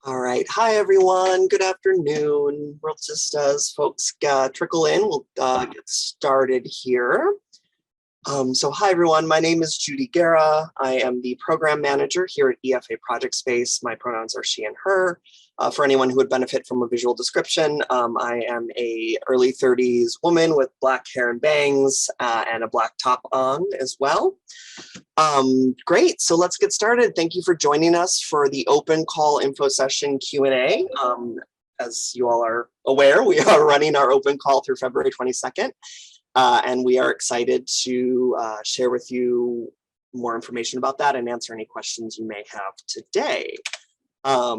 All right. Hi, everyone. Good afternoon. We'll just, as folks trickle in, we'll get started here. Hi, everyone. My name is Judy Giera. I am the program manager here at EFA Project Space. My pronouns are she and her. For anyone who would benefit from a visual description, I am a early 30s woman with black hair and bangs and a black top on as well. Great, so let's get started. Thank you for joining us for the open call info session Q&A. As you all are aware, we are running our open call through February 22nd, and we are excited to share with you more information about that and answer any questions you may have today. At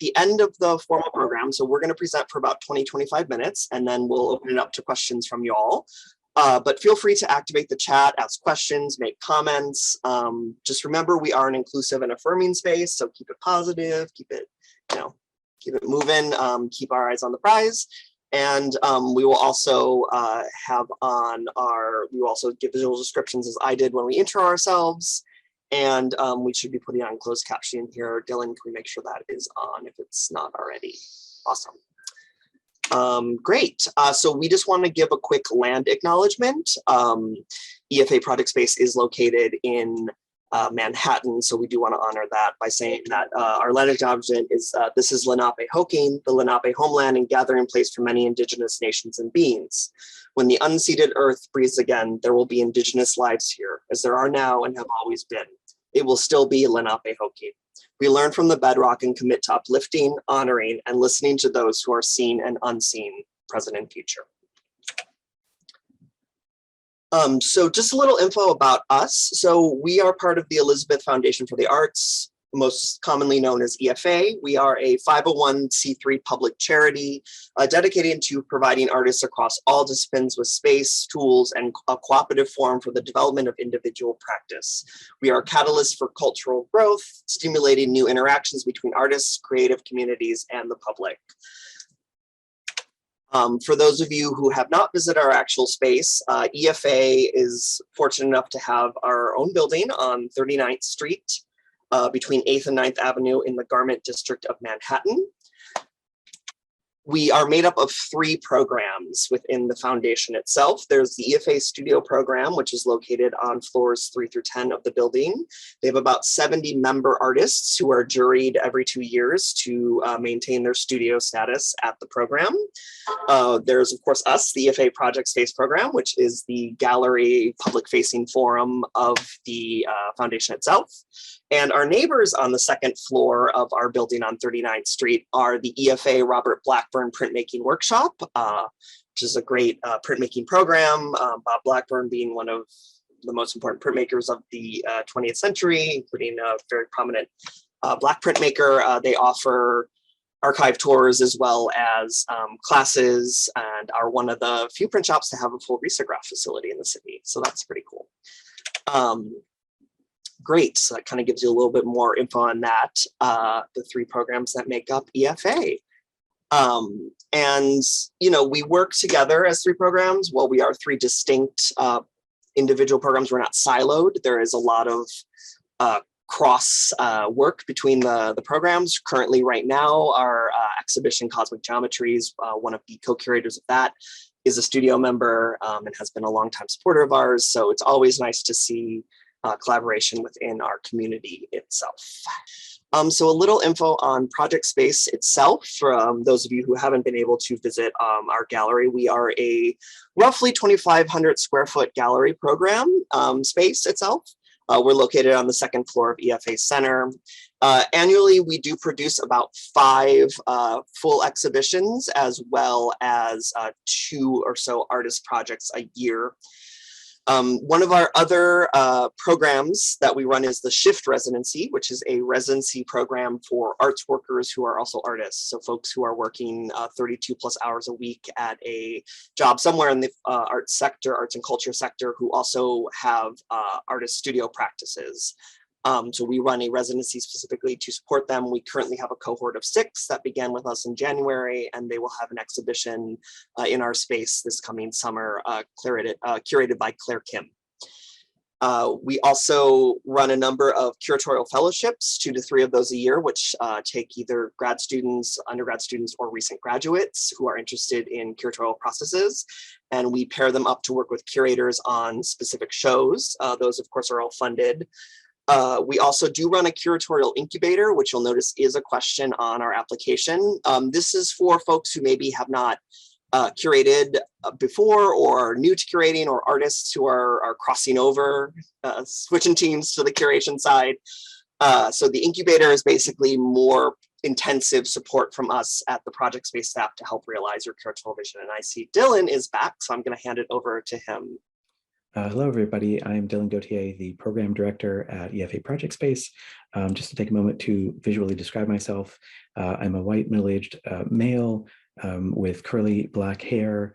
the end of the formal program, so we're going to present for about 20-25 minutes, and then we'll open it up to questions from you all. But feel free to activate the chat, ask questions, make comments. Just remember, we are an inclusive and affirming space, so keep it positive, keep it moving, keep our eyes on the prize. And we will also we will also give visual descriptions as I did when we intro ourselves. And we should be putting on closed captioning here. Dylan, can we make sure that is on if it's not already? Awesome. Great. So we just want to give a quick land acknowledgement. EFA Project Space is located in Manhattan, so we do want to honor that by saying that our land acknowledgement is this is Lenape-Hoking, the Lenape homeland and gathering place for many indigenous nations and beings. When the unceded earth breathes again, there will be indigenous lives here, as there are now and have always been. It will still be Lenape-Hoking. We learn from the bedrock and commit to uplifting, honoring, and listening to those who are seen and unseen, present and future. So just a little info about us. So we are part of the Elizabeth Foundation for the Arts, most commonly known as EFA. We are a 501c3 public charity dedicated to providing artists across all disciplines with space, tools, and a cooperative forum for the development of individual practice. We are a catalyst for cultural growth, stimulating new interactions between artists, creative communities, and the public. For those of you who have not visited our actual space, EFA is fortunate enough to have our own building on 39th Street between 8th and 9th Avenue in the Garment District of Manhattan. We are made up of 3 programs within the foundation itself. There's the EFA Studio program, which is located on floors 3 through 10 of the building. They have about 70 member artists who are juried every 2 years to maintain their studio status at the program. There's, of course, us, the EFA Project Space program, which is the gallery public-facing forum of the foundation itself. And our neighbors on the 2nd floor of our building on 39th Street are the EFA Robert Blackburn Printmaking Workshop, which is a great printmaking program. Bob Blackburn being one of the most important printmakers of the 20th century, including a very prominent Black printmaker. They offer archive tours as well as classes, and are one of the few print shops to have a full risograph facility in the city. So that's pretty cool. Great, so that kind of gives you a little bit more info on that, the 3 programs that make up EFA. And, we work together as 3 programs. While we are 3 distinct individual programs, we're not siloed. There is a lot of cross work between the programs. Currently, right now, our exhibition Cosmic Geometries, one of the co-curators of that, is a studio member and has been a longtime supporter of ours. So it's always nice to see collaboration within our community itself. So a little info on Project Space itself. For those of you who haven't been able to visit our gallery, we are a roughly 2,500 square foot gallery program space itself. We're located on the 2nd floor of EFA Center. Annually, we do produce about 5 full exhibitions, as well as 2 or so artist projects a year. One of our other programs that we run is the Shift Residency, which is a residency program for arts workers who are also artists. So folks who are working 32 plus hours a week at a job somewhere in the arts and culture sector, who also have artist studio practices. So we run a residency specifically to support them. We currently have a cohort of 6 that began with us in January, and they will have an exhibition in our space this coming summer, curated by Claire Kim. We also run a number of curatorial fellowships, 2 to 3 of those a year, which take either grad students, undergrad students, or recent graduates who are interested in curatorial processes. And we pair them up to work with curators on specific shows. Those, of course, are all funded. We also do run a curatorial incubator, which you'll notice is a question on our application. This is for folks who maybe have not curated before, or are new to curating, or artists who are crossing over, switching teams to the curation side. So the incubator is basically more intensive support from us at the project space staff to help realize your curatorial vision. And I see Dylan is back, so I'm going to hand it over to him. Hello, everybody. I'm Dylan Gauthier, the program director at EFA Project Space. Just to take a moment to visually describe myself, I'm a white middle-aged male with curly black hair,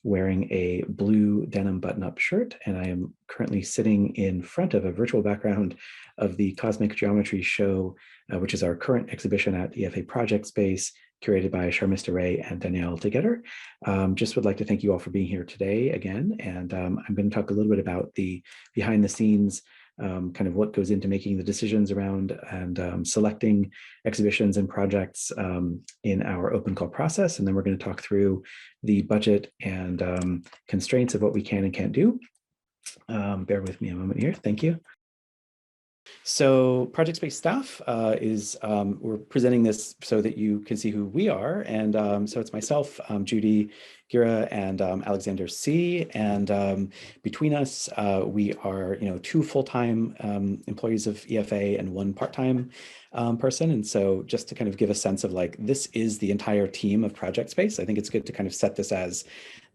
wearing a blue denim button-up shirt, and I am currently sitting in front of a virtual background of the Cosmic Geometry Show, which is our current exhibition at EFA Project Space, curated by Sharmista Ray and Danielle together. Just would like to thank you all for being here today again, and I'm going to talk a little bit about the behind the scenes, kind of what goes into making the decisions around and selecting exhibitions and projects in our open call process. And then we're going to talk through the budget and constraints of what we can and can't do. Bear with me a moment here. Thank you. So Project Space staff we're presenting this so that you can see who we are. And so it's myself, Judy, Giera, and Alexander C. And between us, we are 2 full-time employees of EFA and 1 part-time person. And so just to kind of give a sense of like, this is the entire team of Project Space. I think it's good to kind of set this as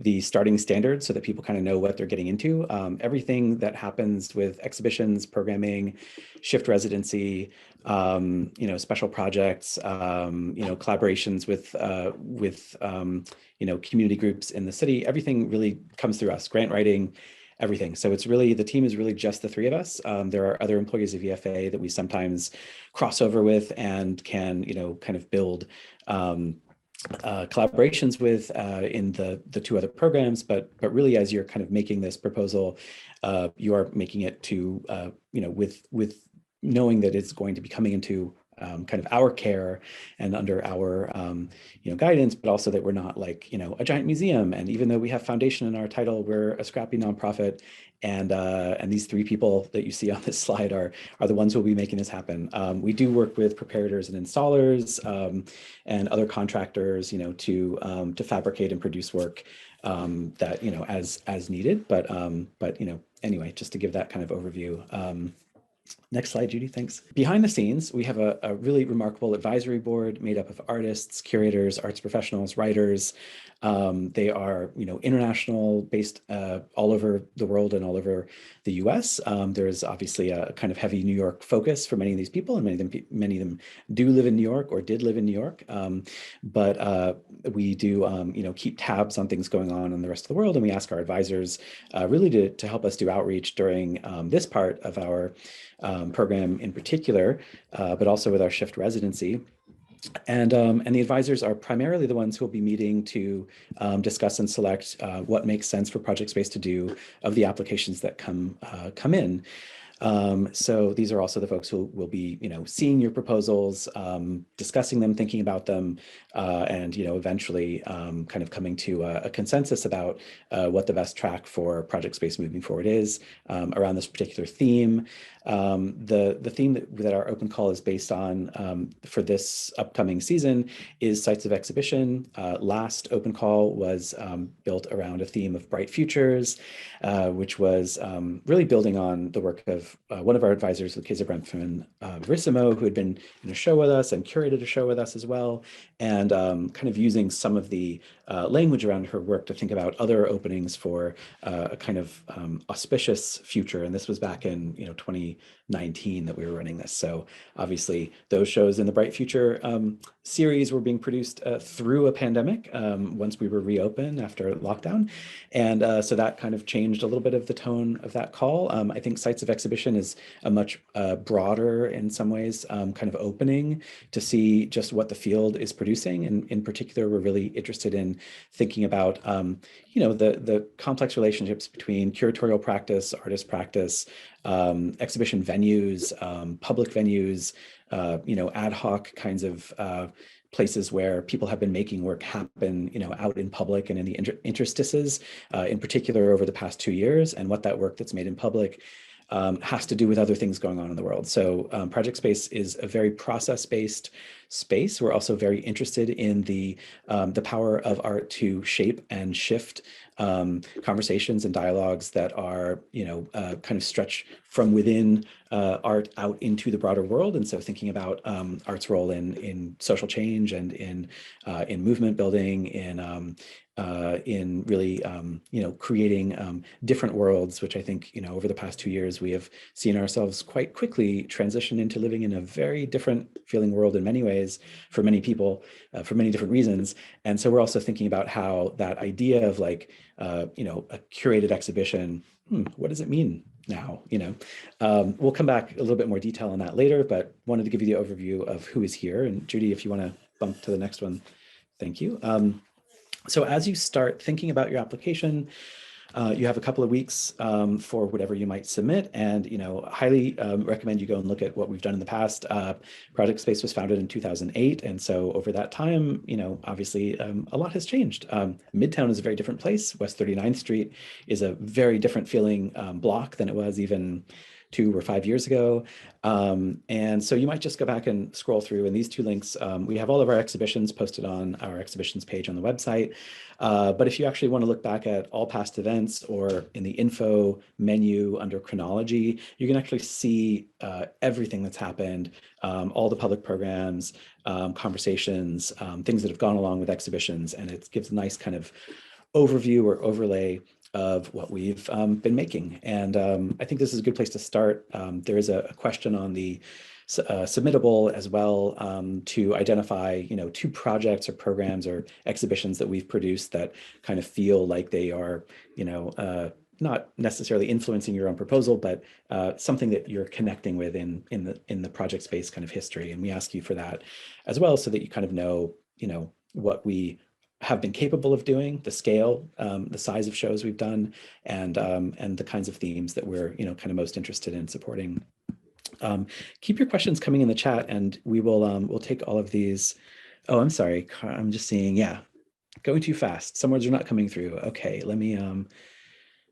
the starting standard so that people kind of know what they're getting into. Everything that happens with exhibitions, programming, shift residency, special projects, collaborations with community groups in the city, everything really comes through us, grant writing, everything. So it's really, the team is really just the 3 of us. There are other employees of EFA that we sometimes cross over with and can, kind of build collaborations with in the 2 other programs, but really as you're kind of making this proposal, you are making it to, with knowing that it's going to be coming into kind of our care and under our guidance, but also that we're not like a giant museum. And even though we have foundation in our title, we're a scrappy nonprofit. And these 3 people that you see on this slide are the ones who will be making this happen. We do work with preparators and installers and other contractors, to fabricate and produce work that as needed. But anyway, just to give that kind of overview. Next slide, Judy, thanks. Behind the scenes, we have a really remarkable advisory board made up of artists, curators, arts professionals, writers. They are, international, based all over the world and all over the US. There's obviously a kind of heavy New York focus for many of these people, and many of them do live in New York or did live in New York. But we do, keep tabs on things going on in the rest of the world, and we ask our advisors really to help us do outreach during this part of our program in particular, but also with our shift residency. And the advisors are primarily the ones who will be meeting to discuss and select what makes sense for Project Space to do of the applications that come in. So these are also the folks who will be, seeing your proposals, discussing them, thinking about them, and, eventually kind of coming to a consensus about what the best track for Project Space moving forward is around this particular theme. The theme that our open call is based on for this upcoming season is sites of exhibition. Last open call was built around a theme of bright futures, which was really building on the work of one of our advisors, Lucchese Bremfman Verissimo, who had been in a show with us and curated a show with us as well, and kind of using some of the language around her work to think about other openings for a kind of auspicious future. And this was back in 2019 that we were running this. So obviously those shows in the Bright Future series were being produced through a pandemic once we were reopened after lockdown. And so that kind of changed a little bit of the tone of that call. I think sites of exhibition exhibition is a much broader, in some ways, kind of opening to see just what the field is producing. And in particular, we're really interested in thinking about, the complex relationships between curatorial practice, artist practice, exhibition venues, public venues, ad hoc kinds of places where people have been making work happen, out in public and in the interstices, in particular over the past 2 years, and what that work that's made in public has to do with other things going on in the world. So Project Space is a very process-based space. We're also very interested in the power of art to shape and shift conversations and dialogues that are, kind of stretch from within art out into the broader world. And so thinking about art's role in social change and in movement building, in really, creating different worlds, which I think, over the past 2 years, we have seen ourselves quite quickly transition into living in a very different feeling world in many ways for many people, for many different reasons. And so we're also thinking about how that idea of like, a curated exhibition, what does it mean now? We'll come back a little bit more detail on that later, but wanted to give you the overview of who is here. And Judy, if you want to bump to the next one, thank you. So as you start thinking about your application, you have a couple of weeks for whatever you might submit, and highly recommend you go and look at what we've done in the past. Project Space was founded in 2008, and so over that time, obviously a lot has changed. Midtown is a very different place. West 39th Street is a very different feeling block than it was even 2 or 5 years ago. And so you might just go back and scroll through, and these 2 links, we have all of our exhibitions posted on our exhibitions page on the website. But if you actually want to look back at all past events, or in the info menu under chronology, you can actually see everything that's happened, all the public programs, conversations, things that have gone along with exhibitions, and it gives a nice kind of overview or overlay of what we've been making. And I think this is a good place to start. There is a question on the submittable as well, to identify 2 projects or programs or exhibitions that we've produced that kind of feel like they are not necessarily influencing your own proposal, but something that you're connecting with in the project space kind of history. And we ask you for that as well, so that you kind of know what we have been capable of doing, the scale, the size of shows we've done, and the kinds of themes that we're kind of most interested in supporting. Keep your questions coming in the chat, and we will we'll take all of these. Oh, I'm sorry, I'm just seeing, going too fast. Some words are not coming through. Okay, let me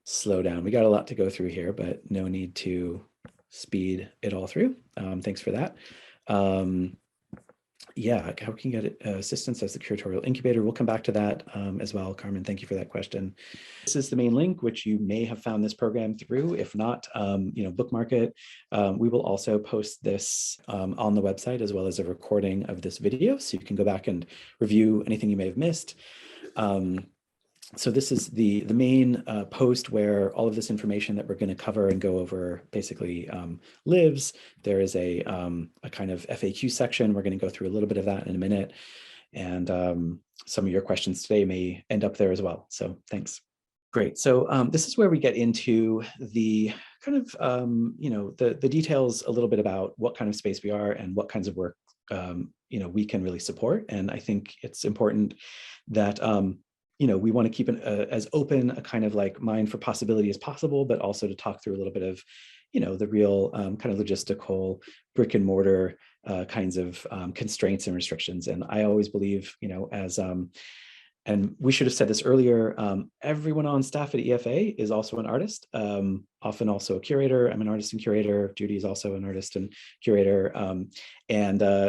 slow down. We got a lot to go through here, but no need to speed it all through. Thanks for that. How can you get assistance as the curatorial incubator? We'll come back to that as well. Carmen, thank you for that question. This is the main link, which you may have found this program through. If not, bookmark it. We will also post this on the website, as well as a recording of this video, so you can go back and review anything you may have missed. So this is the main post where all of this information that we're going to cover and go over basically lives. There is a kind of FAQ section. We're going to go through a little bit of that in a minute. And some of your questions today may end up there as well. So thanks. Great. So this is where we get into the kind of, the details a little bit about what kind of space we are and what kinds of work, we can really support. And I think it's important that, we want to keep as open a kind of like mind for possibility as possible, but also to talk through a little bit of, the real kind of logistical brick and mortar kinds of constraints and restrictions. And I always believe, and we should have said this earlier, everyone on staff at EFA is also an artist, often also a curator. I'm an artist and curator. Judy is also an artist and curator.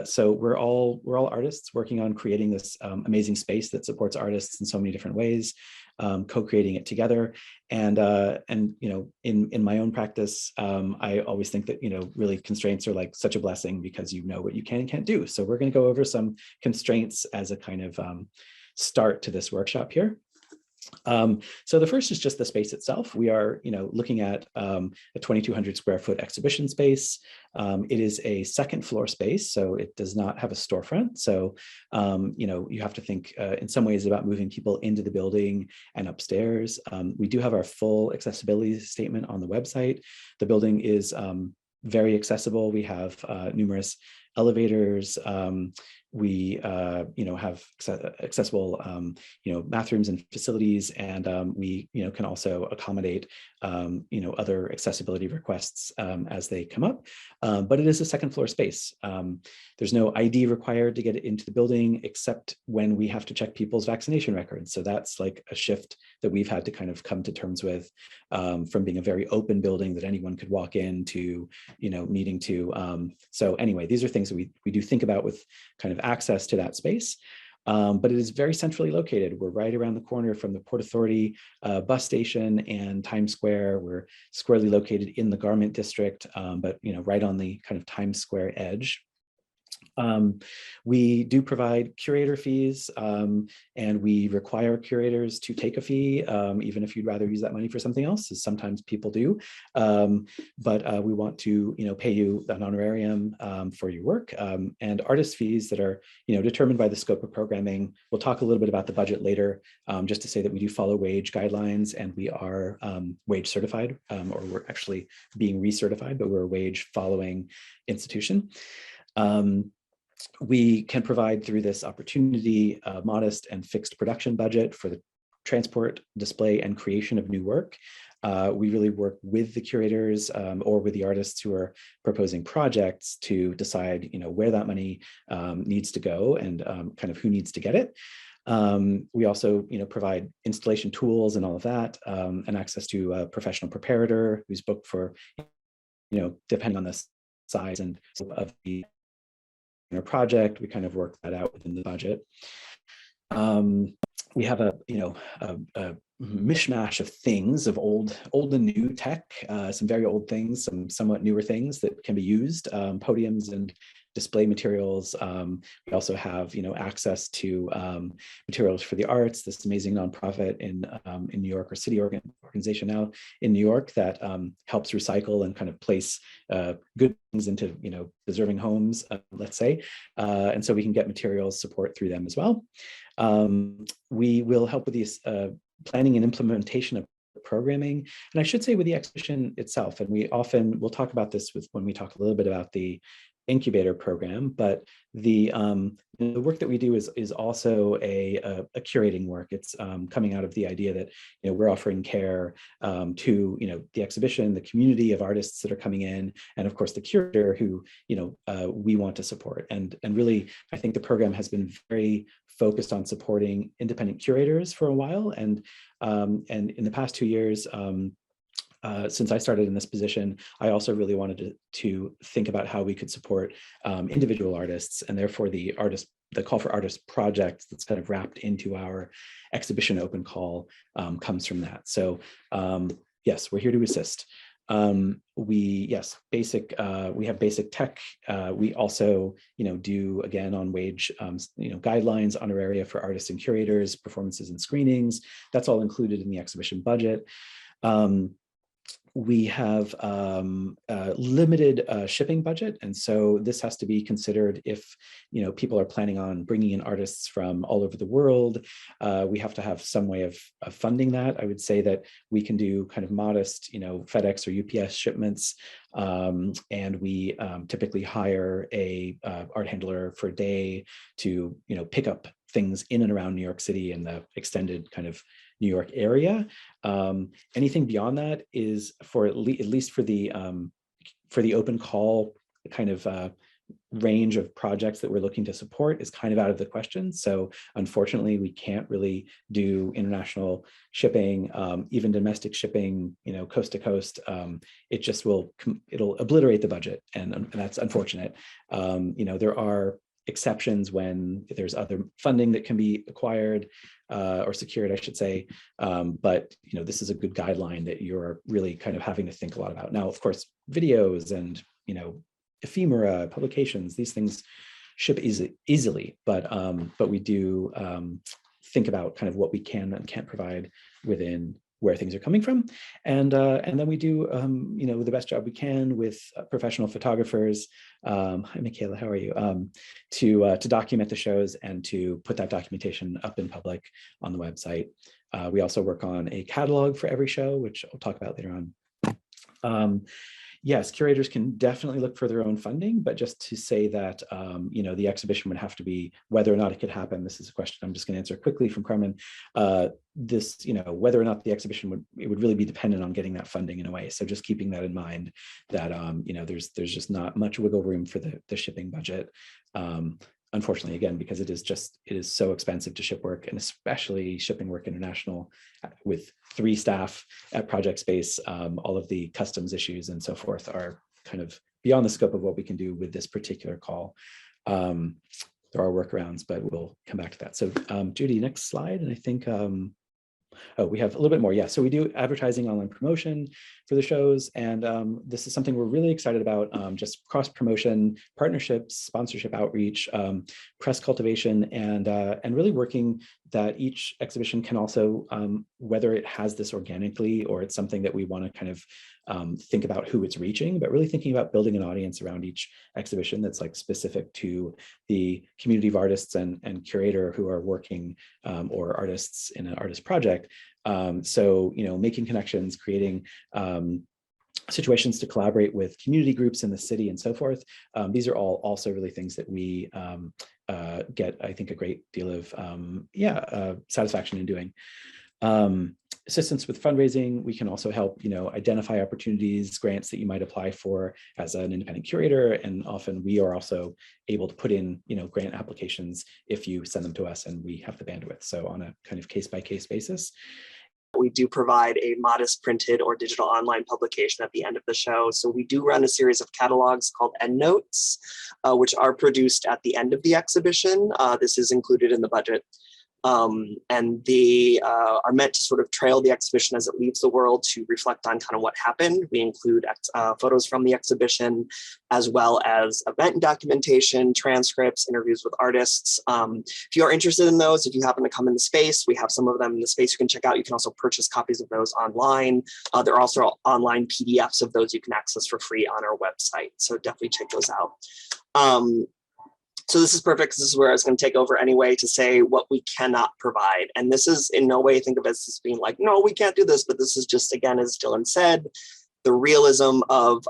So we're all artists working on creating this amazing space that supports artists in so many different ways, co-creating it together. And in my own practice, I always think that, really constraints are like such a blessing, because you know what you can and can't do. So we're going to go over some constraints as a kind of start to this workshop here. So the first is just the space itself. We are, looking at a 2,200 square foot exhibition space. It is a second floor space, so it does not have a storefront. So, you have to think in some ways about moving people into the building and upstairs. We do have our full accessibility statement on the website. The building is very accessible. We have numerous elevators. We have accessible bathrooms and facilities, and we can also accommodate other accessibility requests as they come up. But it is a second floor space. There's no ID required to get into the building, except when we have to check people's vaccination records. So that's like a shift that we've had to kind of come to terms with, from being a very open building that anyone could walk in to needing to. So anyway, these are things that we do think about with kind of access to that space. But it is very centrally located. We're right around the corner from the Port Authority bus station and Times Square. We're squarely located in the garment district, but right on the kind of Times Square edge. We do provide curator fees, and we require curators to take a fee, even if you'd rather use that money for something else, as sometimes people do. But we want to, pay you an honorarium for your work, and artist fees that are, determined by the scope of programming. We'll talk a little bit about the budget later, just to say that we do follow wage guidelines, and we are wage certified, or we're actually being recertified, but we're a wage following institution. We can provide through this opportunity a modest and fixed production budget for the transport, display, and creation of new work. We really work with the curators or with the artists who are proposing projects to decide, where that money needs to go and kind of who needs to get it. We also, provide installation tools and all of that, and access to a professional preparator who's booked for, depending on the size and scope of the project. We kind of work that out within the budget. We have a mishmash of things, of old and new tech, some very old things, some somewhat newer things that can be used, podiums and display materials. We also have, access to materials for the arts. This amazing nonprofit in New York, or city organization now in New York, that helps recycle and kind of place good things into, deserving homes, let's say. And so we can get materials support through them as well. We will help with these planning and implementation of programming. And I should say with the exhibition itself, and we'll talk about this when we talk a little bit about the incubator program, but the work that we do is also a curating work. It's coming out of the idea that we're offering care to the exhibition, the community of artists that are coming in, and of course the curator who we want to support. And really, I think the program has been very focused on supporting independent curators for a while, and in the past 2 years. Since I started in this position, I also really wanted to think about how we could support individual artists, and therefore the call for artist projects that's kind of wrapped into our exhibition open call comes from that. So yes, we're here to assist. We have basic tech. We also, do again on wage, guidelines, honoraria for artists and curators, performances and screenings. That's all included in the exhibition budget. We have a limited shipping budget, and so this has to be considered if people are planning on bringing in artists from all over the world. We have to have some way of funding that. I would say that we can do kind of modest, FedEx or UPS shipments, and we typically hire a art handler for a day to pick up things in and around New York City and the extended kind of New York area. Anything beyond that is for at least for the open call kind of range of projects that we're looking to support is kind of out of the question. So unfortunately, we can't really do international shipping, even domestic shipping, coast to coast. It'll obliterate the budget, and that's unfortunate. There are exceptions when there's other funding that can be acquired or secured, I should say. But this is a good guideline that you're really kind of having to think a lot about. Now, of course, videos and ephemera, publications, these things ship easily, but we do think about kind of what we can and can't provide within where things are coming from. And then we do, the best job we can with professional photographers. Hi, Michaela, how are you? To document the shows and to put that documentation up in public on the website. We also work on a catalog for every show, which I'll talk about later on. Yes, curators can definitely look for their own funding, but just to say that, the exhibition would have to be, whether or not it could happen, this is a question I'm just going to answer quickly from Carmen, whether or not the exhibition would really be dependent on getting that funding in a way. So just keeping that in mind that, there's just not much wiggle room for the shipping budget. Unfortunately, again, because it is so expensive to ship work, and especially shipping work international with 3 staff at Project Space, all of the customs issues and so forth are kind of beyond the scope of what we can do with this particular call. There are workarounds, but we'll come back to that. So Judy, next slide. And I think, we have a little bit more. Yeah, so we do advertising, online promotion for the shows. And this is something we're really excited about, just cross promotion, partnerships, sponsorship outreach, press cultivation, and really working that each exhibition can also, whether it has this organically or it's something that we want to kind of think about who it's reaching, but really thinking about building an audience around each exhibition that's like specific to the community of artists and curator who are working, or artists in an artist project. So, making connections, creating situations to collaborate with community groups in the city and so forth. These are all also really things that we get, I think, a great deal of satisfaction in doing. Assistance with fundraising, we can also help, identify opportunities, grants that you might apply for as an independent curator. And often we are also able to put in, grant applications if you send them to us and we have the bandwidth. So on a kind of case-by-case basis. We do provide a modest printed or digital online publication at the end of the show. So we do run a series of catalogs called endnotes, which are produced at the end of the exhibition. This is included in the budget. And they are meant to sort of trail the exhibition as it leaves the world to reflect on kind of what happened. We include photos from the exhibition, as well as event documentation, transcripts, interviews with artists. If you are interested in those, if you happen to come in the space, we have some of them in the space you can check out. You can also purchase copies of those online. There are also online PDFs of those you can access for free on our website. So definitely check those out. So this is perfect because this is where I was going to take over anyway to say what we cannot provide. And this is in no way think of it as being like, no, we can't do this. But this is just, again, as Dylan said, the realism of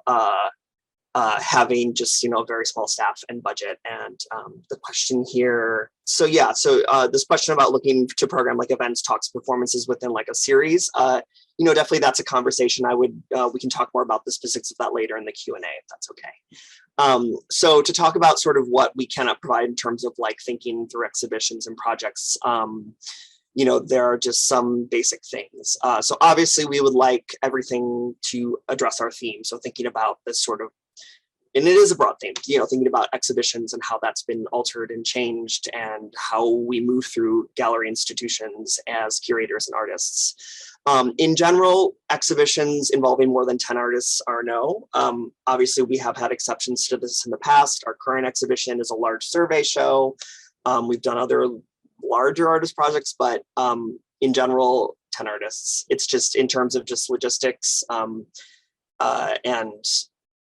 having just, a very small staff and budget. And the question here. So yeah, this question about looking to program like events, talks, performances within like a series, definitely that's a conversation we can talk more about the specifics of that later in the Q&A, if that's okay. So to talk about sort of what we cannot provide in terms of like thinking through exhibitions and projects, there are just some basic things. So obviously we would like everything to address our theme. So thinking about this sort of, and it is a broad theme, thinking about exhibitions and how that's been altered and changed and how we move through gallery institutions as curators and artists. In general, exhibitions involving more than 10 artists are no. Obviously, we have had exceptions to this in the past. Our current exhibition is a large survey show. We've done other larger artist projects, but in general, 10 artists. It's just in terms of just logistics and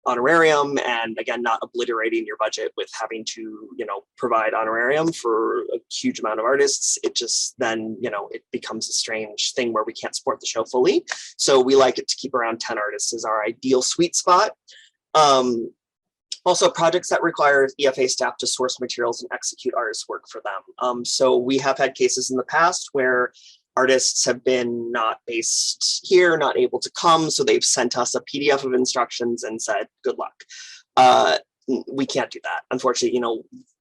honorarium, and again, not obliterating your budget with having to, provide honorarium for a huge amount of artists. It just then, it becomes a strange thing where we can't support the show fully. So we like it to keep around 10 artists is our ideal sweet spot. Also, projects that require EFA staff to source materials and execute artist work for them. So we have had cases in the past where artists have been not based here, not able to come, so they've sent us a PDF of instructions and said, good luck. We can't do that. Unfortunately,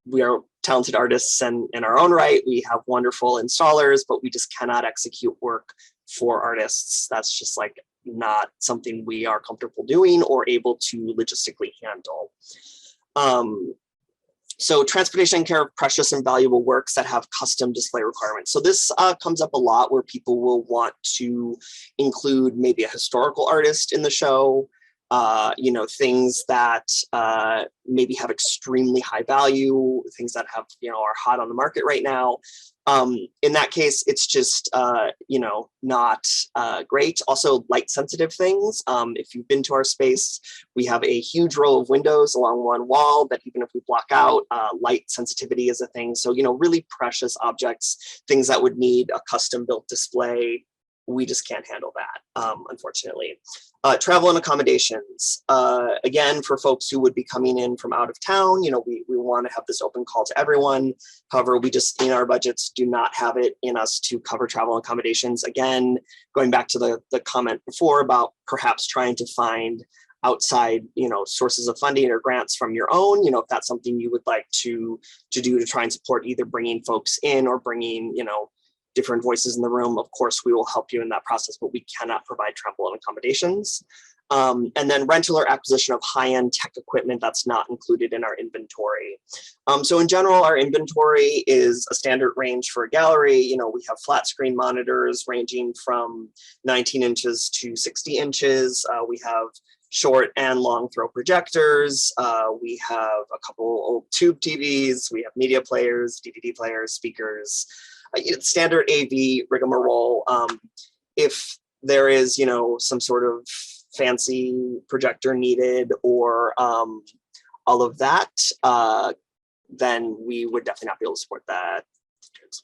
we are talented artists and in our own right, we have wonderful installers, but we just cannot execute work for artists. That's just like not something we are comfortable doing or able to logistically handle. So transportation and care of precious and valuable works that have custom display requirements. So this comes up a lot where people will want to include maybe a historical artist in the show. you know, things that maybe have extremely high value, things that have, you know, are hot on the market right now. In that case, it's just, you know, not great. Also, light sensitive things. If you've been to our space, we have a huge row of windows along one wall that even if we block out, light sensitivity is a thing. So, you know, really precious objects, things that would need a custom built display, we just can't handle that, unfortunately. Travel and accommodations. Again, for folks who would be coming in from out of town, you know, we want to have this open call to everyone. However, we just, in our budgets, do not have it in us to cover travel and accommodations. Again, going back to the comment before about perhaps trying to find outside, you know, sources of funding or grants from your own, you know, if that's something you would like to do to try and support either bringing folks in or bringing, you know, different voices in the room, of course, we will help you in that process, but we cannot provide travel and accommodations. And then rental or acquisition of high-end tech equipment that's not included in our inventory. So in general, our inventory is a standard range for a gallery. You know, we have flat screen monitors ranging from 19 inches to 60 inches. We have short and long throw projectors. We have a couple old tube TVs. We have media players, DVD players, speakers, standard AV rigmarole. If there is, you know, some sort of fancy projector needed or all of that, then we would definitely not be able to support that.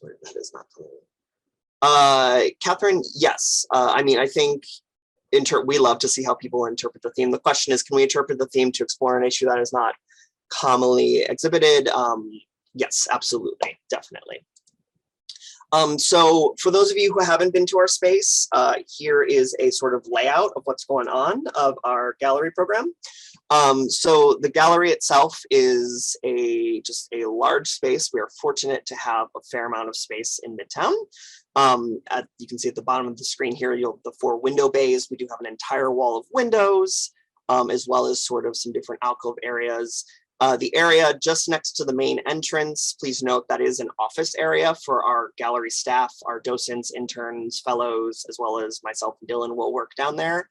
That is not clear. Catherine, yes. I mean, I think we love to see how people interpret the theme. The question is, can we interpret the theme to explore an issue that is not commonly exhibited? Yes, absolutely, definitely. So for those of you who haven't been to our space, here is a sort of layout of what's going on of our gallery program. So the gallery itself is just a large space. We are fortunate to have a fair amount of space in Midtown. You can see at the bottom of the screen here, the 4 window bays. We do have an entire wall of windows, as well as sort of some different alcove areas. The area just next to the main entrance, please note that is an office area for our gallery staff, our docents, interns, fellows, as well as myself and Dylan will work down there.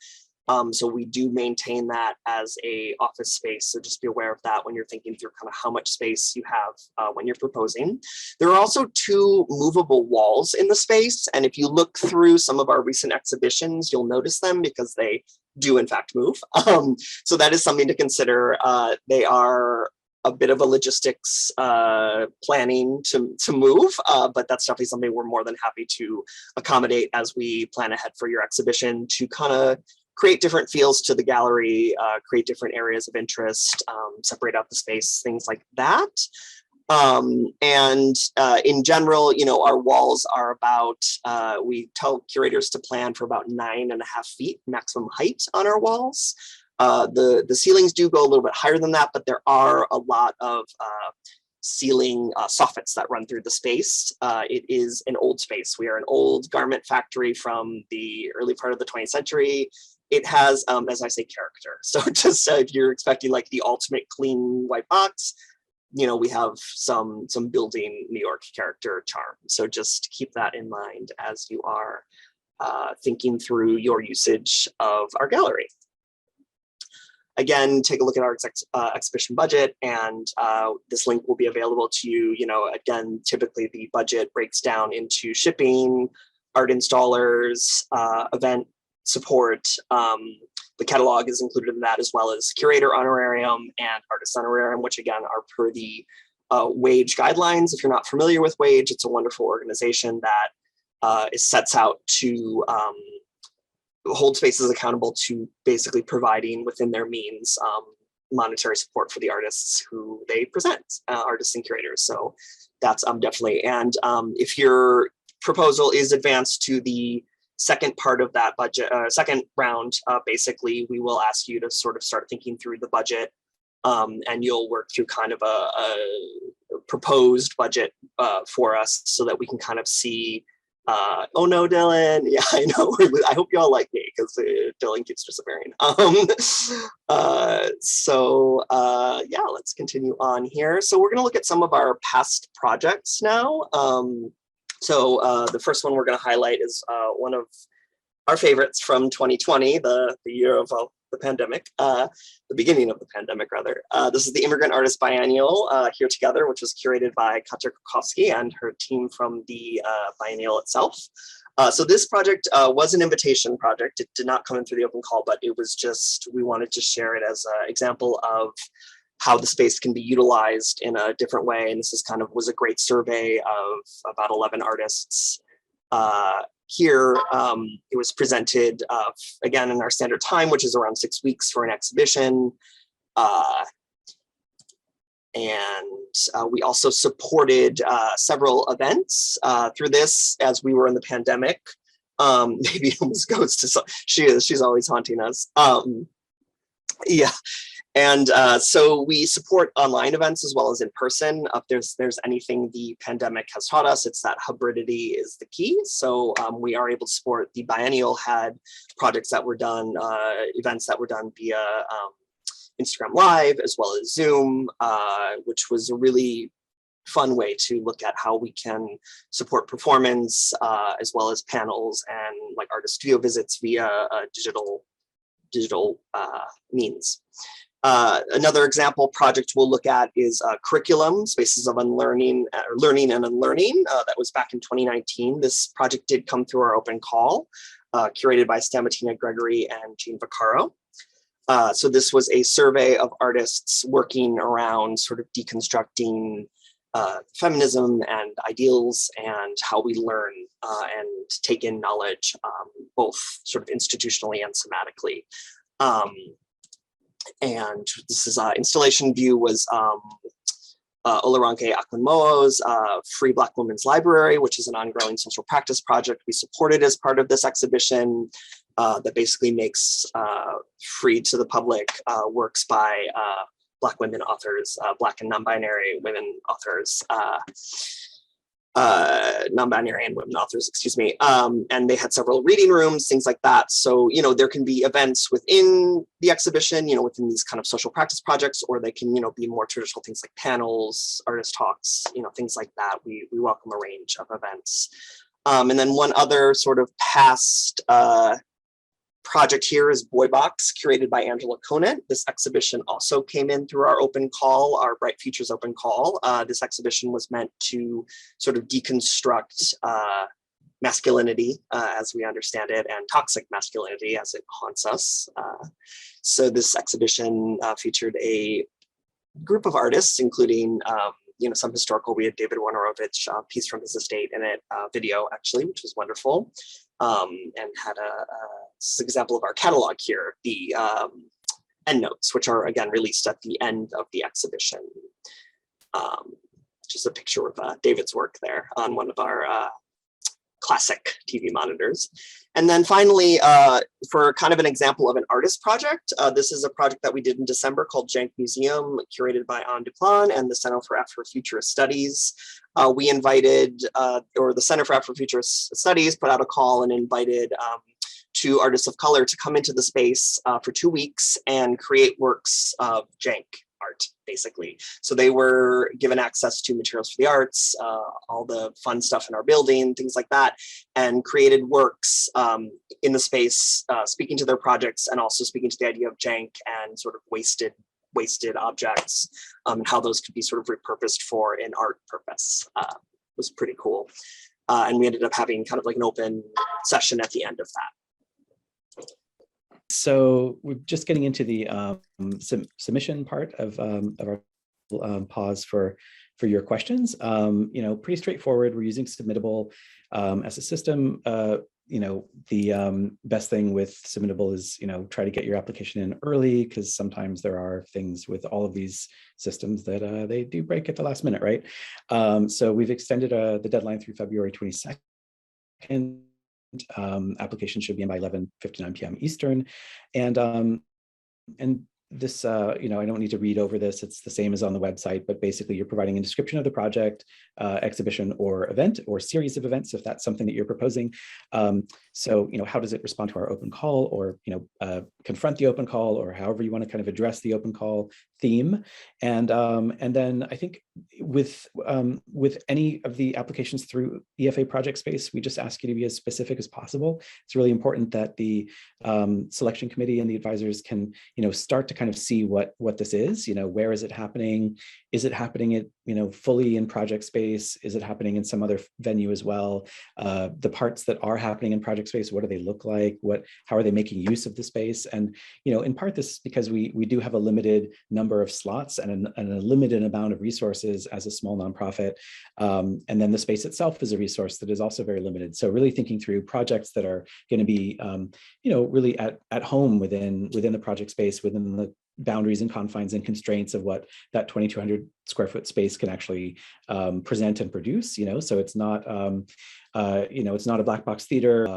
So we do maintain that as a office space. So just be aware of that when you're thinking through kind of how much space you have when you're proposing. There are also 2 movable walls in the space. And if you look through some of our recent exhibitions, you'll notice them because they do in fact move. So that is something to consider. They are a bit of a logistics planning to move, but that's definitely something we're more than happy to accommodate as we plan ahead for your exhibition to kind of create different feels to the gallery, create different areas of interest, separate out the space, things like that. In general, you know, our walls are about, we tell curators to plan for about 9.5 feet maximum height on our walls. The ceilings do go a little bit higher than that, but there are a lot of ceiling soffits that run through the space. It is an old space. We are an old garment factory from the early part of the 20th century. It has, as I say, character. So just if you're expecting like the ultimate clean white box, you know, we have some building New York character charm. So just keep that in mind as you are thinking through your usage of our gallery. Again, take a look at our exhibition budget, and this link will be available to you. You know, again, typically the budget breaks down into shipping, art installers, event support. The catalog is included in that, as well as curator honorarium and artist honorarium, which again are per the wage guidelines. If you're not familiar with wage, it's a wonderful organization that sets out to hold spaces accountable to basically providing within their means monetary support for the artists who they present, artists and curators. So that's definitely, and if your proposal is advanced to the second part of that budget, second round, basically, we will ask you to sort of start thinking through the budget, and you'll work through kind of a proposed budget for us so that we can kind of see, oh no, Dylan, yeah, I know, I hope you all like me because Dylan keeps disappearing. Yeah, let's continue on here. So we're gonna look at some of our past projects now. So the first one we're going to highlight is one of our favorites from 2020, the year of the the pandemic, the beginning of the pandemic, rather. This is the Immigrant Artist Biennial, Here Together, which was curated by Katja Krakowski and her team from the biennial itself. So this project was an invitation project. It did not come in through the open call, but it was just, we wanted to share it as an example of how the space can be utilized in a different way. And this is was a great survey of about 11 artists. Here, it was presented again in our standard time, which is around 6 weeks for an exhibition. And we also supported several events through this as we were in the pandemic. Maybe it almost goes to, she's always haunting us. Yeah. And so we support online events as well as in person. If there's anything the pandemic has taught us, it's that hybridity is the key. So we are able to support. The biennial had projects that were done, events that were done via Instagram Live as well as Zoom, which was a really fun way to look at how we can support performance as well as panels and like artist studio visits via digital means. Another example project we'll look at is curriculum, spaces of unlearning, or learning and unlearning. That was back in 2019. This project did come through our open call, curated by Stamatina Gregory and Jean Vaccaro. So this was a survey of artists working around sort of deconstructing feminism and ideals and how we learn and take in knowledge, both sort of institutionally and somatically. And this is installation view was Olaronke Akunmo's Free Black Women's Library, which is an ongoing social practice project we supported as part of this exhibition that basically makes free to the public works by Black women authors, Black and non-binary women authors, non-binary and women authors, excuse me. And they had several reading rooms, things like that. So, there can be events within the exhibition, within these kind of social practice projects, or they can, be more traditional things like panels, artist talks, things like that. We welcome a range of events. And then one other sort of past project here is Boy Box, curated by Angela Conant. This exhibition also came in through our open call, our Bright Futures open call. This exhibition was meant to sort of deconstruct masculinity as we understand it, and toxic masculinity as it haunts us. So this exhibition featured a group of artists, including some historical. We had David Wojnarowicz, piece from his estate in it, video actually, which was wonderful, and had this is an example of our catalog here, the endnotes, which are again released at the end of the exhibition. Just a picture of David's work there on one of our classic TV monitors. And then finally, for kind of an example of an artist project, this is a project that we did in December called Jank Museum, curated by Duplan and the Center for Afrofuturist Studies. We invited, or the Center for Afrofuturist Studies put out a call and invited 2 artists of color to come into the space for 2 weeks and create works of Jank art, basically. So they were given access to materials for the arts, all the fun stuff in our building, things like that, and created works in the space, speaking to their projects and also speaking to the idea of Jank and sort of wasted objects, and how those could be sort of repurposed for an art purpose. It was pretty cool. And we ended up having kind of like an open session at the end of that. So we're just getting into the submission part of our pause for your questions. Pretty straightforward. We're using Submittable as a system. The best thing with Submittable is, try to get your application in early, because sometimes there are things with all of these systems that they do break at the last minute, right? So we've extended the deadline through February 22nd. Application should be in by 11:59 p.m. Eastern, and this, I don't need to read over this. It's the same as on the website, but basically you're providing a description of the project, exhibition or event or series of events, if that's something that you're proposing. So, how does it respond to our open call, or, confront the open call, or however you want to kind of address the open call, theme. And then I think with any of the applications through EFA project space, we just ask you to be as specific as possible. It's really important that the selection committee and the advisors can, start to kind of see what this is. Where is it happening? Is it happening at, fully in project space? Is it happening in some other venue as well? The parts that are happening in project space, what do they look like? How are they making use of the space? And, in part this is because we do have a limited number of slots and a limited amount of resources as a small nonprofit. And then the space itself is a resource that is also very limited. So really thinking through projects that are going to be, really at home within the project space, within the boundaries and confines and constraints of what that 2,200 square foot space can actually present and produce. So it's not, it's not a black box theater.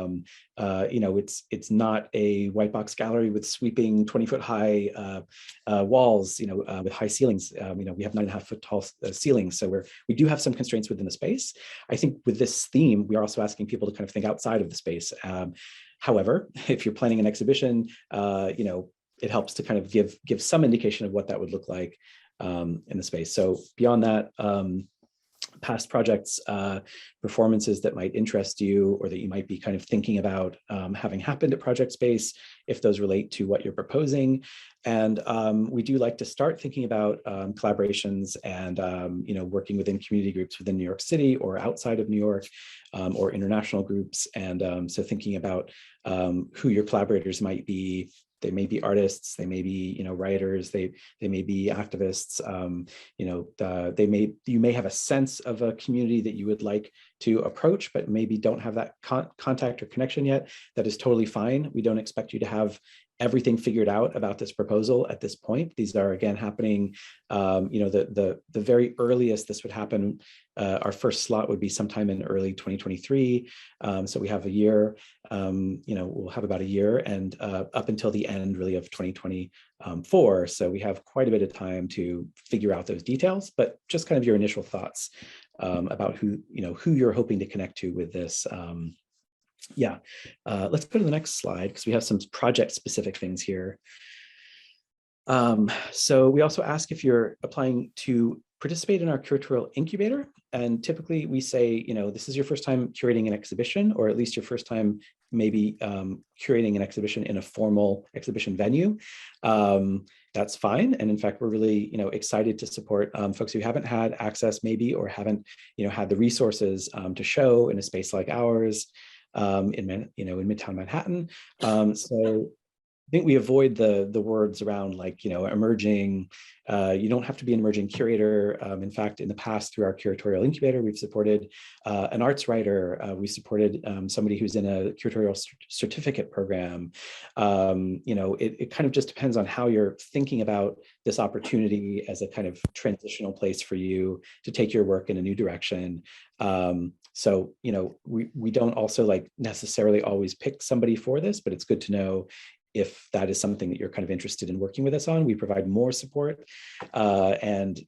It's not a white box gallery with sweeping 20-foot high walls, with high ceilings. We have 9.5 foot tall ceilings. So we do have some constraints within the space. I think with this theme, we are also asking people to kind of think outside of the space. However, if you're planning an exhibition, it helps to kind of give some indication of what that would look like in the space. So beyond that, past projects, performances that might interest you or that you might be kind of thinking about having happened at project space, if those relate to what you're proposing. And we do like to start thinking about collaborations and working within community groups within New York City or outside of New York, or international groups. And so thinking about who your collaborators might be. They may be artists, they may be, writers, they may be activists. You may have a sense of a community that you would like to approach, but maybe don't have that contact or connection yet. That is totally fine. We don't expect you to have everything figured out about this proposal at this point. These are again happening, the very earliest this would happen, our first slot would be sometime in early 2023. So we have a year, we'll have about a year and up until the end really of 2024. So we have quite a bit of time to figure out those details, but just kind of your initial thoughts about who you're hoping to connect to with this. Let's go to the next slide because we have some project specific things here. So we also ask if you're applying to participate in our curatorial incubator. And typically we say, this is your first time curating an exhibition, or at least your first time maybe curating an exhibition in a formal exhibition venue. That's fine. And in fact, we're really, excited to support folks who haven't had access maybe, or haven't, had the resources to show in a space like ours. In Midtown Manhattan. So I think we avoid the words around like, emerging. You don't have to be an emerging curator. In fact, in the past, through our curatorial incubator, we've supported an arts writer. We supported somebody who's in a curatorial certificate program. It kind of just depends on how you're thinking about this opportunity as a kind of transitional place for you to take your work in a new direction. So, we don't also like necessarily always pick somebody for this, but it's good to know if that is something that you're kind of interested in working with us on. We provide more support and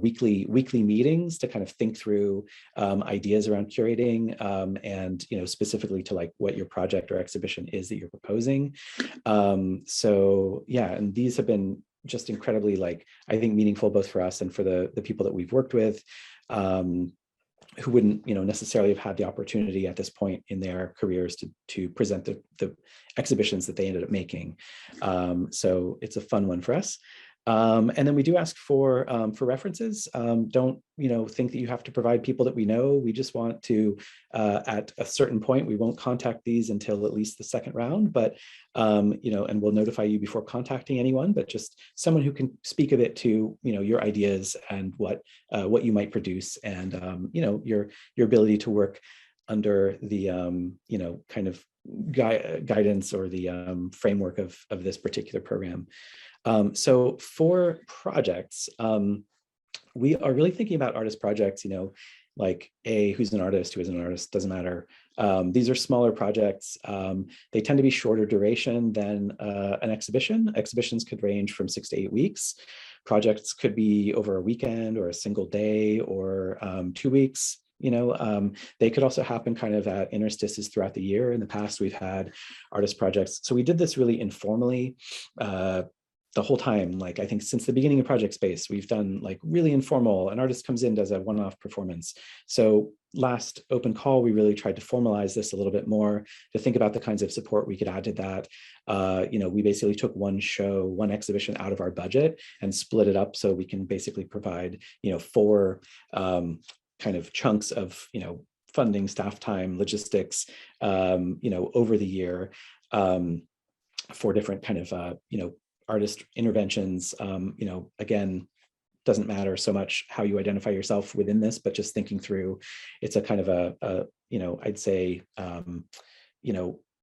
weekly meetings to kind of think through ideas around curating and specifically to like what your project or exhibition is that you're proposing. And these have been just incredibly I think meaningful both for us and for the people that we've worked with. Who wouldn't, necessarily have had the opportunity at this point in their careers to present the exhibitions that they ended up making. So it's a fun one for us. And then we do ask for references. Don't think that you have to provide people that we know. We just want to, at a certain point, we won't contact these until at least the second round, but and we'll notify you before contacting anyone. But just someone who can speak a bit to your ideas and what you might produce, and your ability to work under the kind of guidance or the framework of this particular program. So for projects, we are really thinking about artist projects, like who's an artist, who isn't an artist, doesn't matter. These are smaller projects. They tend to be shorter duration than an exhibition. Exhibitions could range from 6 to 8 weeks. Projects could be over a weekend or a single day or 2 weeks. They could also happen kind of at interstices throughout the year. In the past, we've had artist projects. So we did this really informally. the whole time, like I think since the beginning of Project Space, we've done like really informal, an artist comes in, does a one-off performance. So last open call, we really tried to formalize this a little bit more, to think about the kinds of support we could add to that. We basically took one show, one exhibition out of our budget and split it up so we can basically provide, 4 kind of chunks of, funding, staff time, logistics, over the year for different kind of, artist interventions. Again, doesn't matter so much how you identify yourself within this, but just thinking through, it's a kind of I'd say,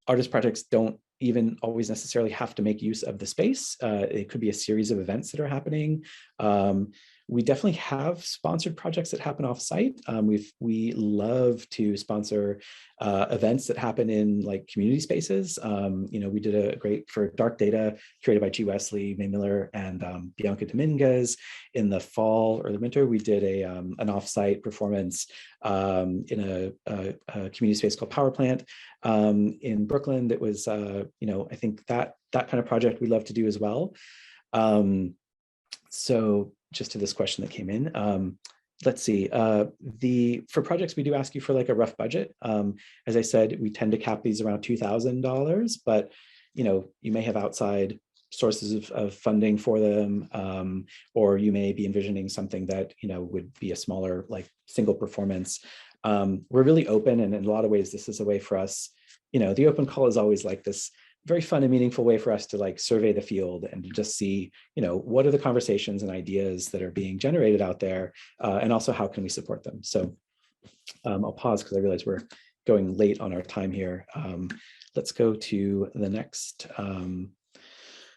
artist projects don't even always necessarily have to make use of the space. It could be a series of events that are happening. We definitely have sponsored projects that happen off-site. We love to sponsor events that happen in like community spaces. We did a great for Dark Data, curated by G. Wesley, May Miller, and Bianca Dominguez. In the fall or the winter, we did an off-site performance in a community space called Power Plant in Brooklyn. That was, I think that kind of project we love to do as well. So just to this question that came in, let's see, for projects, we do ask you for like a rough budget. As I said, we tend to cap these around $2,000, but you may have outside sources of funding for them, or you may be envisioning something that would be a smaller like single performance. We're really open, and in a lot of ways, this is a way for us. The open call is always like this very fun and meaningful way for us to like survey the field and to just see, what are the conversations and ideas that are being generated out there, and also how can we support them. So I'll pause because I realize we're going late on our time here. Let's go to the next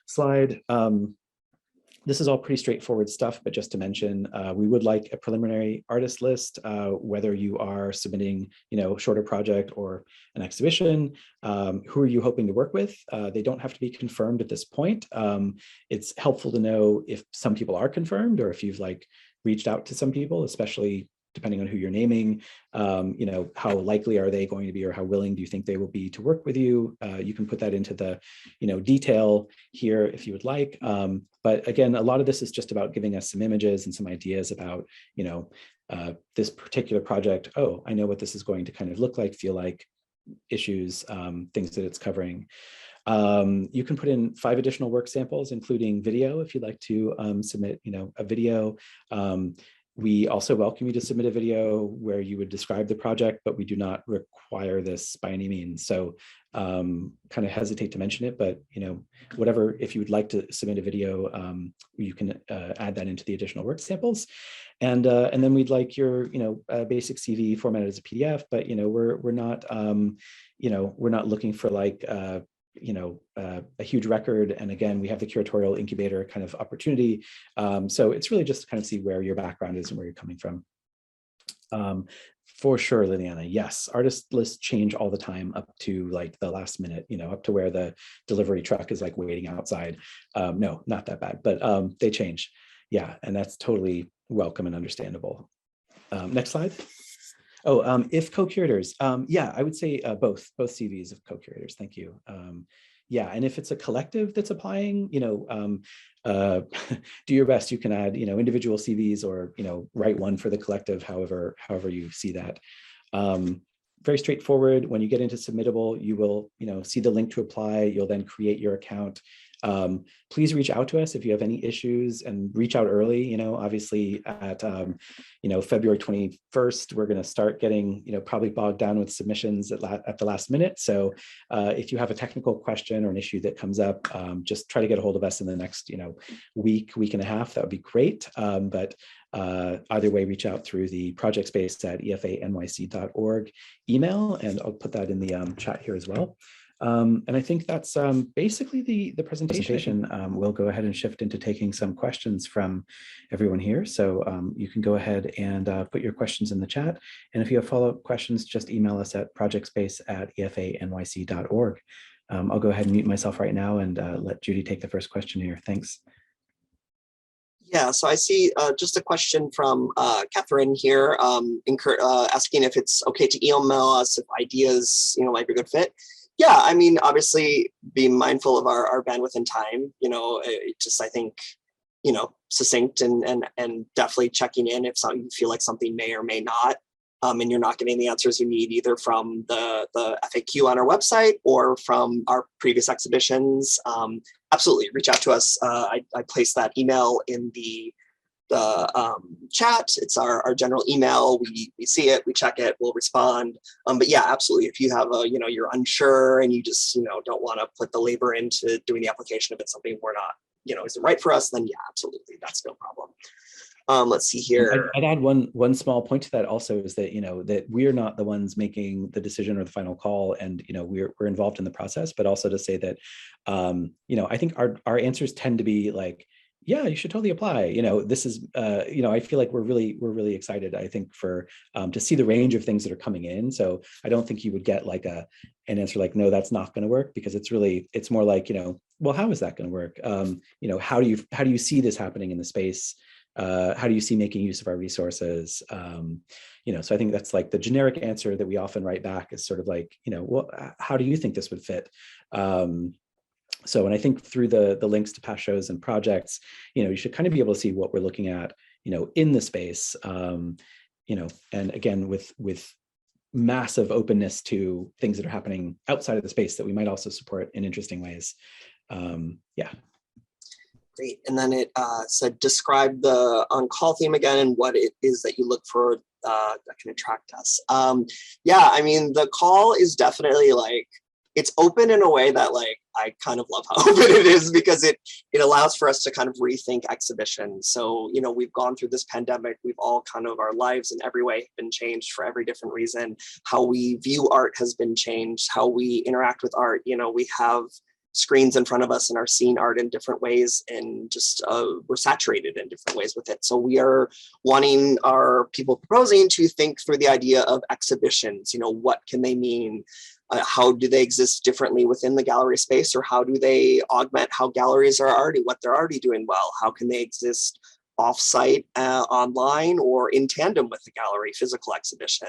slide. This is all pretty straightforward stuff, but just to mention, we would like a preliminary artist list, whether you are submitting, a shorter project or an exhibition. Who are you hoping to work with? They don't have to be confirmed at this point. It's helpful to know if some people are confirmed or if you've like reached out to some people, especially depending on who you're naming, how likely are they going to be, or how willing do you think they will be to work with you? You can put that into the, detail here if you would like. But again, a lot of this is just about giving us some images and some ideas about, this particular project. Oh, I know what this is going to kind of look like, feel like, issues, things that it's covering. You can put in 5 additional work samples, including video, if you'd like to submit, a video. We also welcome you to submit a video where you would describe the project, but we do not require this by any means. So kind of hesitate to mention it, but whatever, if you would like to submit a video, you can add that into the additional work samples. And then we'd like your basic CV formatted as a PDF, but we're not we're not looking for like a huge record. And again, we have the curatorial incubator kind of opportunity. So it's really just to kind of see where your background is and where you're coming from. For sure, Liliana, yes, artist lists change all the time up to like the last minute, up to where the delivery truck is like waiting outside. No, not that bad, but they change. Yeah, and that's totally welcome and understandable. Next slide. Oh, if co-curators, yeah, I would say both CVs of co-curators. Thank you. Yeah, and if it's a collective that's applying, do your best. You can add, individual CVs or, write one for the collective, however you see that. Very straightforward. When you get into submittable, you will, see the link to apply. You'll then create your account. Please reach out to us if you have any issues, and reach out early. Obviously at February 21st, we're going to start getting probably bogged down with submissions at the last minute. So if you have a technical question or an issue that comes up, just try to get a hold of us in the next week and a half. That would be great. But either way, reach out through the project space at efanyc.org email, and I'll put that in the chat here as well. And I think that's basically the presentation. We'll go ahead and shift into taking some questions from everyone here. So you can go ahead and put your questions in the chat. And if you have follow-up questions, just email us at projectspace@efanyc.org. I'll go ahead and mute myself right now and let Judy take the first question here. Thanks. Yeah, so I see just a question from Catherine here, asking if it's okay to email us if ideas, might be a good fit. Yeah, I mean, obviously be mindful of our bandwidth and time, you know, just, I think, you know, succinct and definitely checking in if you feel like something may or may not, and you're not getting the answers you need either from the FAQ on our website or from our previous exhibitions. Absolutely, reach out to us. I placed that email in the chat. It's our general email. We see it, we check it, we'll respond. But yeah, absolutely. If you have you know, you're unsure and you just, you know, don't want to put the labor into doing the application, if it's something we're not, you know, isn't right for us, then yeah, absolutely, that's no problem. Let's see here. I'd add one small point to that also, is that, you know, that we're not the ones making the decision or the final call, and, you know, we're involved in the process, but also to say that, you know, I think our answers tend to be like, yeah, you should totally apply. You know, this is, you know, I feel like we're really excited, I think, for to see the range of things that are coming in. So I don't think you would get like an answer like, no, that's not going to work, because it's more like, you know, well, how is that going to work? You know, how do you see this happening in the space? How do you see making use of our resources? You know, so I think that's like the generic answer that we often write back is sort of like, you know, well, how do you think this would fit? So when I think through the links to past shows and projects, you know, you should kind of be able to see what we're looking at, you know, in the space, you know, and again, with massive openness to things that are happening outside of the space that we might also support in interesting ways. Yeah. Great. And then it said, describe the on-call theme again and what it is that you look for that can attract us. Yeah, I mean, the call is definitely like, it's open in a way that, like, I kind of love how open it is, because it allows for us to kind of rethink exhibitions. So, you know, we've gone through this pandemic, we've all kind of, our lives in every way have been changed for every different reason. How we view art has been changed, how we interact with art. You know, we have screens in front of us and are seeing art in different ways, and just we're saturated in different ways with it. So we are wanting our people proposing to think through the idea of exhibitions. You know, what can they mean? How do they exist differently within the gallery space, or how do they augment how galleries are already, what they're already doing well? How can they exist offsite, online, or in tandem with the gallery physical exhibition?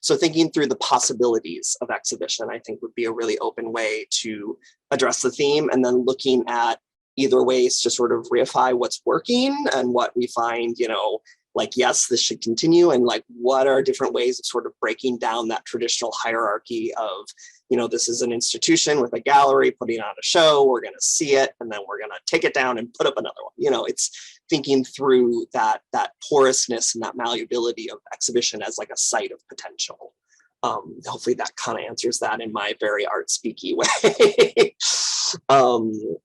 So thinking through the possibilities of exhibition, I think, would be a really open way to address the theme, and then looking at either ways to sort of reify what's working and what we find, you know, like, yes, this should continue, and like, what are different ways of sort of breaking down that traditional hierarchy of, you know, this is an institution with a gallery putting on a show, we're going to see it, and then we're going to take it down and put up another one. You know, it's thinking through that porousness and that malleability of exhibition as like a site of potential. Hopefully that kind of answers that in my very art speaky way.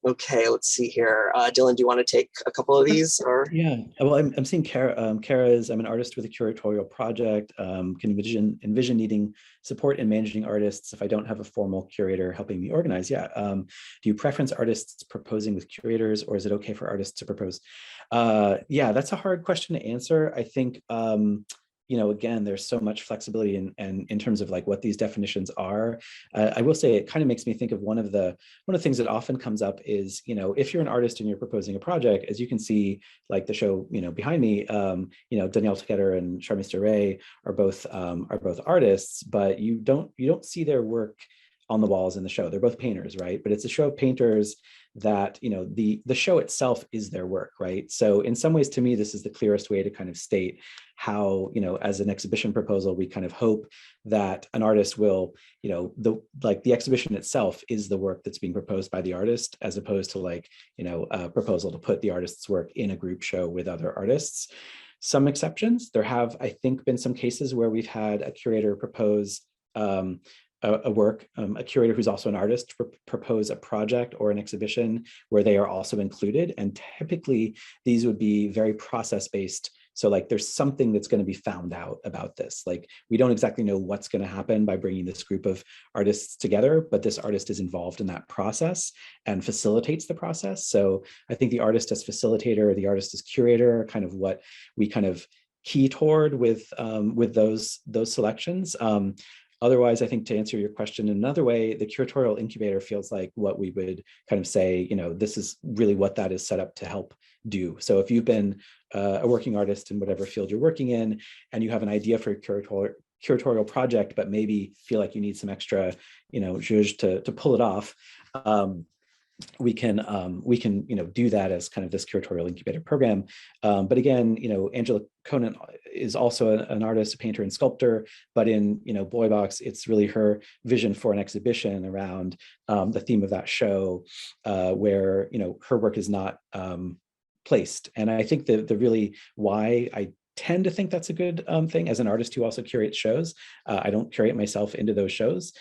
Okay, let's see here. Dylan, do you want to take a couple of these? Or yeah, well, I'm seeing Kara. Kara's, I'm an artist with a curatorial project. Can envision needing support in managing artists if I don't have a formal curator helping me organize. Yeah. Do you preference artists proposing with curators, or is it okay for artists to propose? Yeah, that's a hard question to answer. I think, you know, again, there's so much flexibility in terms of like what these definitions are. I will say it kind of makes me think of one of the things that often comes up is, you know, if you're an artist and you're proposing a project, as you can see, like the show, you know, behind me, you know, Danielle Together and Charmise Duray are both artists, but you don't see their work on the walls in the show. They're both painters, right? But it's a show of painters that, you know, the show itself is their work, right? So in some ways, to me, this is the clearest way to kind of state how, you know, as an exhibition proposal, we kind of hope that an artist will, you know, the exhibition itself is the work that's being proposed by the artist, as opposed to like, you know, a proposal to put the artist's work in a group show with other artists. Some exceptions, there have, I think, been some cases where we've had a curator propose a work, a curator who's also an artist propose a project or an exhibition where they are also included. And typically these would be very process-based. So like there's something that's going to be found out about this. Like we don't exactly know what's going to happen by bringing this group of artists together, but this artist is involved in that process and facilitates the process. So I think the artist as facilitator, the artist as curator are kind of what we kind of key toward with those selections. Otherwise, I think to answer your question in another way, the curatorial incubator feels like what we would kind of say, you know, this is really what that is set up to help do. So if you've been a working artist in whatever field you're working in, and you have an idea for a curatorial project, but maybe feel like you need some extra, zhuzh to pull it off. We can do that as kind of this curatorial incubator program. But again, Angela Conant is also an artist, a painter and sculptor, but in Boy Box, it's really her vision for an exhibition around the theme of that show, where her work is not placed. And I think the really why I tend to think that's a good thing as an artist who also curates shows. I don't curate myself into those shows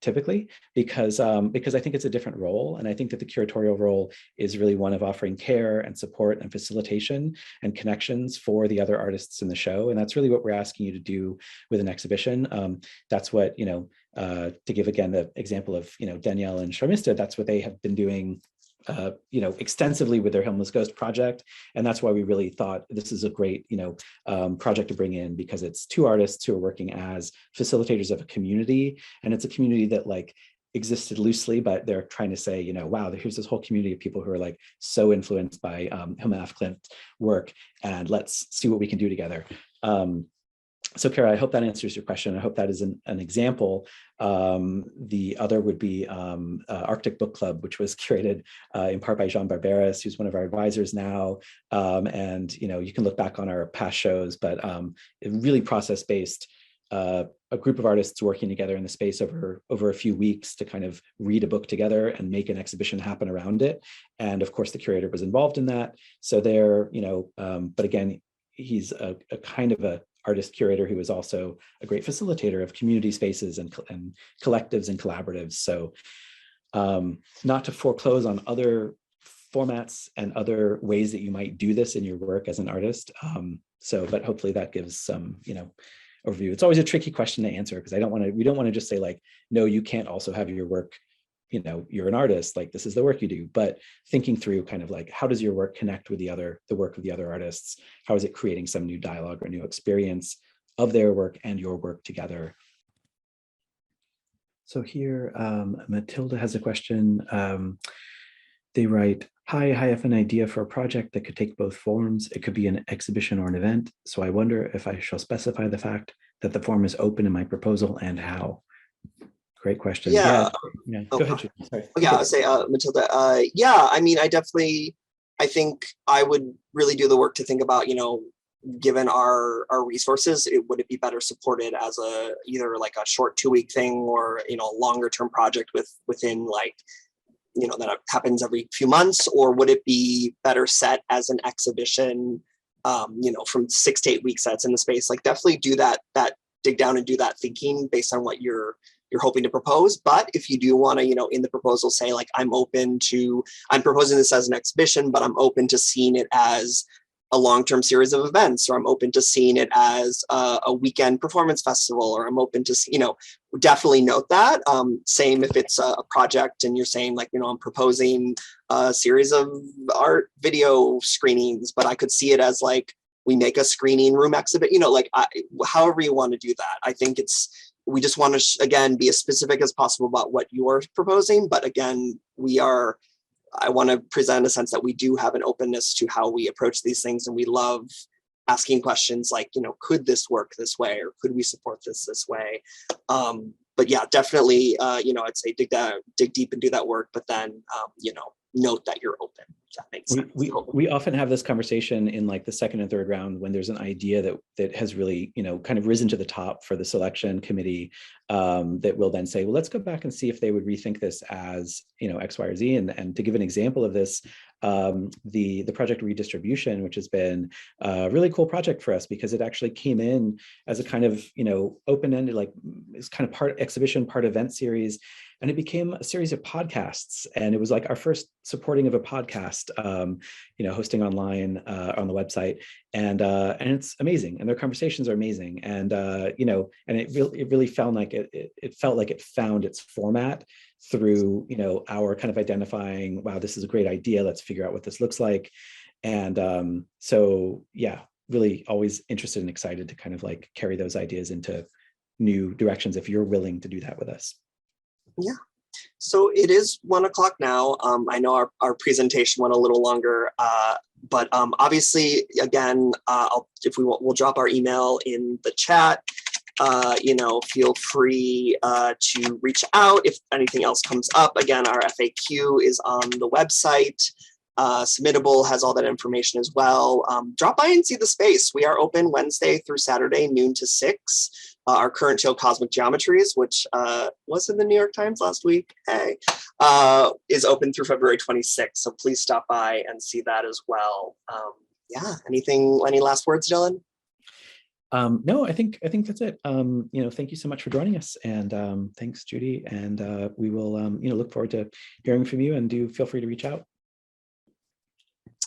typically because I think it's a different role. And I think that the curatorial role is really one of offering care and support and facilitation and connections for the other artists in the show. And that's really what we're asking you to do with an exhibition. That's what, to give again the example of, Danielle and Sharmista, that's what they have been doing extensively with their Homeless Ghost project. And that's why we really thought this is a great, project to bring in, because it's two artists who are working as facilitators of a community. And it's a community that existed loosely, but they're trying to say, wow, here's this whole community of people who are so influenced by Hilma af Klint's work, and let's see what we can do together. So Kara, I hope that answers your question. I hope that is an example. The other would be Arctic Book Club, which was curated in part by Jean Barberis, who's one of our advisors now. And you can look back on our past shows, but really process-based, a group of artists working together in the space over a few weeks to kind of read a book together and make an exhibition happen around it. And of course, the curator was involved in that. So there, but again, he's a kind of a artist curator who is also a great facilitator of community spaces and collectives and collaboratives. So not to foreclose on other formats and other ways that you might do this in your work as an artist. But hopefully that gives some, overview. It's always a tricky question to answer because we don't want to just say no, you can't also have your work, you're an artist, this is the work you do, but thinking through kind of how does your work connect with the work of the other artists? How is it creating some new dialogue or new experience of their work and your work together? So here, Matilda has a question. They write, hi, I have an idea for a project that could take both forms. It could be an exhibition or an event. So I wonder if I shall specify the fact that the form is open in my proposal and how. Great question. Yeah. Go ahead, Judy. Sorry. Yeah, I would say, Matilda, I think I would really do the work to think about, given our resources, would it be better supported as either a short 2-week thing or, a longer term project within that happens every few months, or would it be better set as an exhibition, from 6 to 8 weeks that's in the space? Definitely do that dig down and do that thinking based on what you're hoping to propose. But if you do want to, in the proposal say I'm proposing this as an exhibition, but I'm open to seeing it as a long-term series of events, or I'm open to seeing it as a weekend performance festival, or I'm open to, definitely note that. Same if it's a project and you're saying I'm proposing a series of art video screenings, but I could see it as we make a screening room exhibit, however you want to do that. I think we just want to, again, be as specific as possible about what you're proposing. But again, I want to present a sense that we do have an openness to how we approach these things. And we love asking questions could this work this way? Or could we support this way? But yeah, definitely, I'd say dig deep and do that work, but then, note that you're open. If that makes sense. We often have this conversation in the second and third round when there's an idea that has really, kind of risen to the top for the selection committee, that will then say, well, let's go back and see if they would rethink this as, X, Y, or Z. And to give an example of this, the project Redistribution, which has been a really cool project for us because it actually came in as a kind of, open-ended, it's kind of part exhibition, part event series. And it became a series of podcasts. And it was our first supporting of a podcast, hosting online on the website. And it's amazing. And their conversations are amazing. And, and it really felt like it felt like it found its format through, our kind of identifying, wow, this is a great idea. Let's figure out what this looks like. And so, yeah, really always interested and excited to kind of carry those ideas into new directions if you're willing to do that with us. Yeah. So it is 1 o'clock now. I know our presentation went a little longer, but obviously, again, we'll drop our email in the chat. You know, feel free to reach out if anything else comes up. Again, our FAQ is on the website. Submittable has all that information as well. Drop by and see the space. We are open Wednesday through Saturday, noon to 6. Our current show, Cosmic Geometries, which was in the New York Times last week, hey, is open through February 26th. So please stop by and see that as well. Yeah, any last words, Dylan? No, I think that's it. You know, thank you so much for joining us, and thanks, Judy. And we will, you know, look forward to hearing from you. And do feel free to reach out.